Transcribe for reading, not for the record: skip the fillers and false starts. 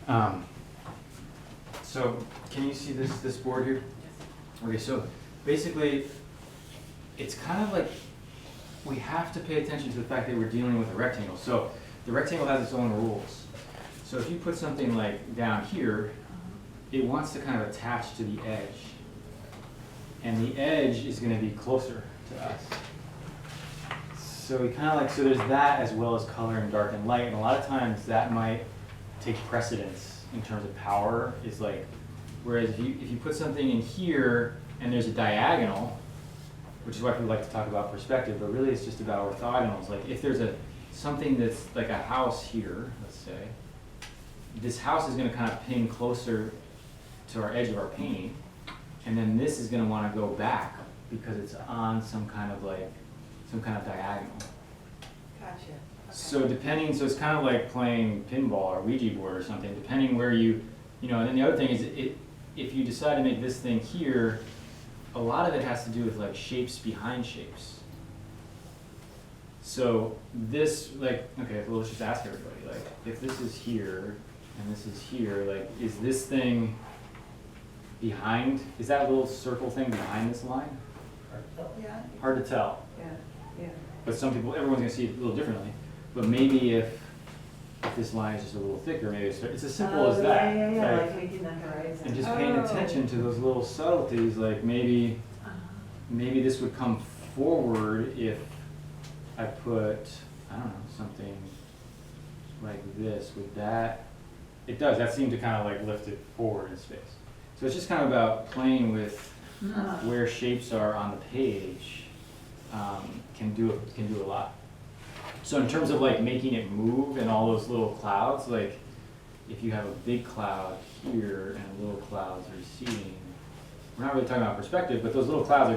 Um, so can you see this board here? Okay, so basically, it's kind of like we have to pay attention to the fact that we're dealing with a rectangle. So the rectangle has its own rules. So if you put something like down here, it wants to kind of attach to the edge. And the edge is going to be closer to us. So we kind of like, so there's that as well as color and dark and light. And a lot of times that might take precedence in terms of power. Is like, whereas if you put something in here and there's a diagonal, which is why people like to talk about perspective, but really it's just about orthogonals. Like if there's something that's like a house here, let's say, this house is going to kind of ping closer to our edge of our painting, and then this is going to want to go back because it's on some kind of diagonal. Gotcha. Okay. So so it's kind of like playing pinball or Ouija board or something, depending where and then the other thing is if you decide to make this thing here, a lot of it has to do with like shapes behind shapes. So this, like, okay, well, let's just ask everybody, like, if this is here and this is here, like, is this thing behind, is that little circle thing behind this line? Yeah. Hard to tell. Yeah. But everyone's gonna see it a little differently. But maybe if this line is just a little thicker, maybe it's as simple as that. Yeah, Like, like making the horizon. and just paying attention to those little subtleties, like maybe this would come forward if I put, I don't know, something like this. With that, it does. That seemed to kind of like lift it forward in space. So it's just kind of about playing with where shapes are on the page. Can do a lot. So in terms of like making it move and all those little clouds, like if you have a big cloud here and little clouds receding, we're not really talking about perspective, but those little clouds are going to